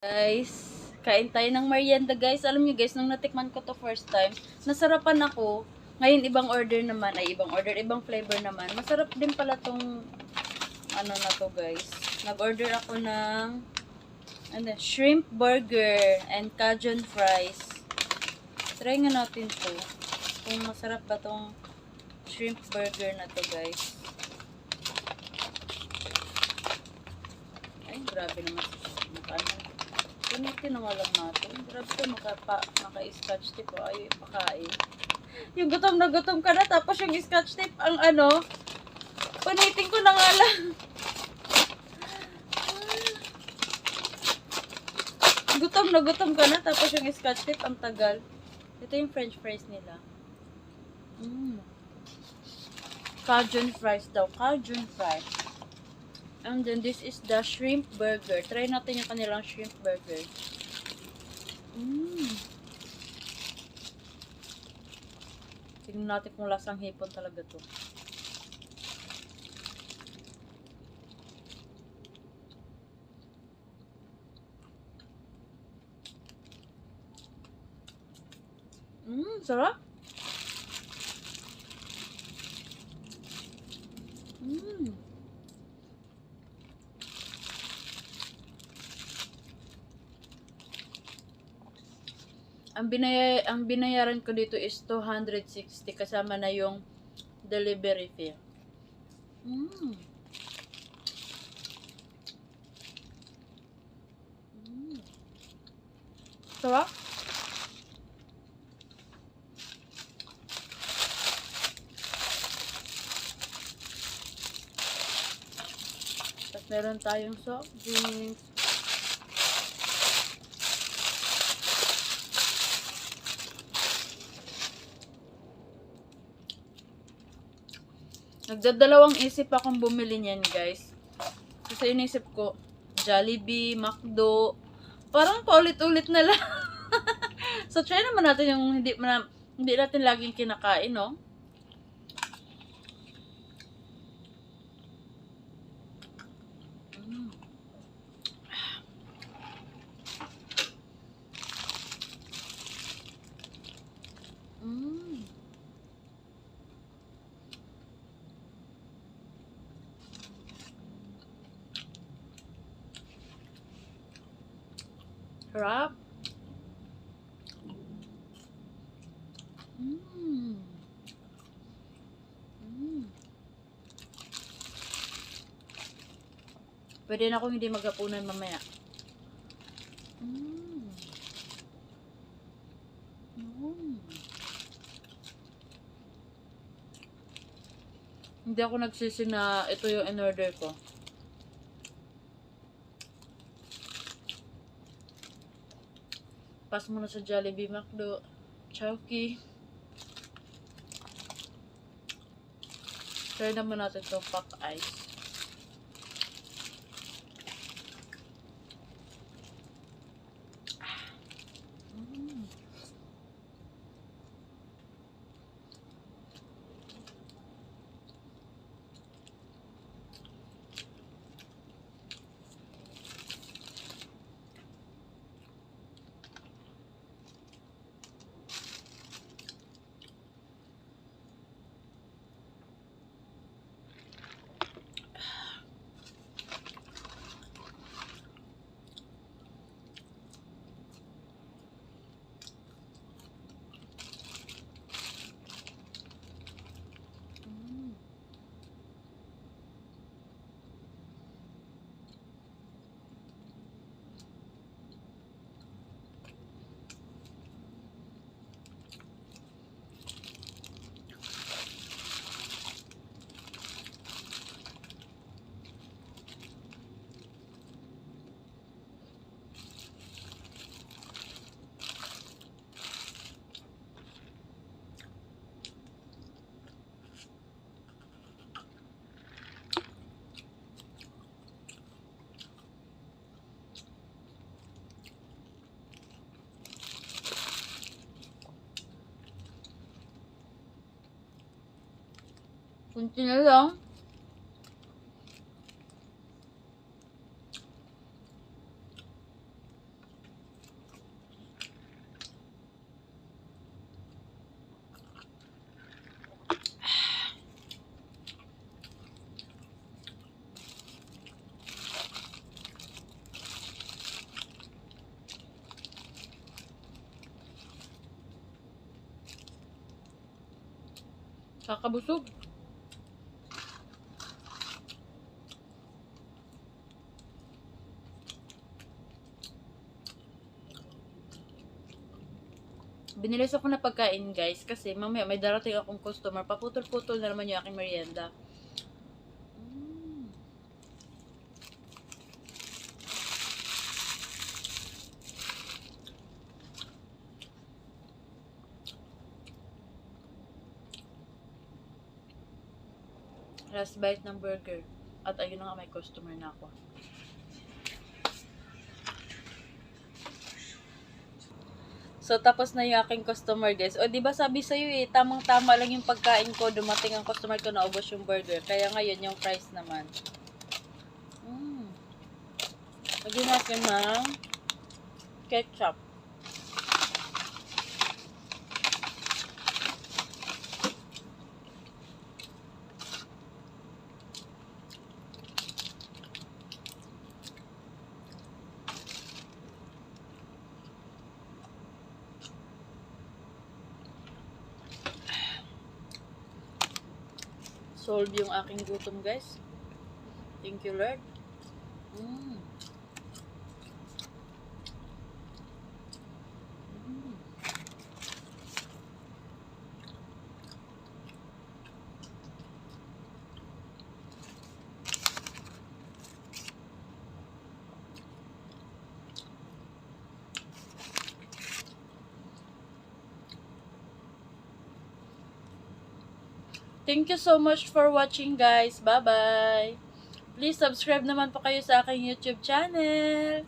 Guys, kain tayo ng merienda guys. Alam niyo guys, nung natikman ko to first time, nasarapan ako. Ngayon ibang order naman, ibang flavor naman. Masarap din pala tong ano na to guys. Nag-order ako ng shrimp burger and Cajun fries. Try nga natin to. Kung masarap ba tong shrimp burger na to guys. Ay, grabe naman. Punitin na nga lang natin. Grabe ka maka-scotch tape. Ay, pakain. Yung gutom na gutom ka na, tapos yung scotch tape, ang punitin ko na nga lang. Gutom na gutom ka na, tapos yung scotch tape, ang tagal. Ito yung french fries nila. Cajun fries daw. Cajun fries. And then this is the shrimp burger. Try natin yung kanilang shrimp burger. Tingnan natin kung lasang hipon talaga to. Sarap. Ang binayaran ko dito is 260 kasama na yung delivery fee. Sarap. Tapos meron tayong soft drinks. Nagdadalawang isip akong bumili niyan, guys. Kasi inisip ko, Jollibee, McDo, parang paulit-ulit na lang. So, try naman natin yung hindi natin laging kinakain, no? Sarap. Pwede na akong hindi maghapunan mamaya. Hindi ako nagsisi na ito yung in-order ko. Pas muna sa Jollibee, McDo, Chowky. Try naman natin itong pop ice. Kunti na lang. Kakabusog. Binilis ako na pagkain guys kasi mamaya may darating akong customer. Paputol-putol na naman yung aking merienda. Last bite ng burger. At ayun na nga, may customer na ako. So, tapos na yung aking customer, guys. O, di ba sabi sa'yo eh, tamang-tama lang yung pagkain ko. Dumating ang customer ko, naubos yung burger. Kaya ngayon, yung fries naman. Lagyan natin ng ketchup. Solve yung aking gutom, guys. Thank you, Lord. Thank you so much for watching, guys. Bye-bye. Please subscribe naman po kayo sa aking YouTube channel.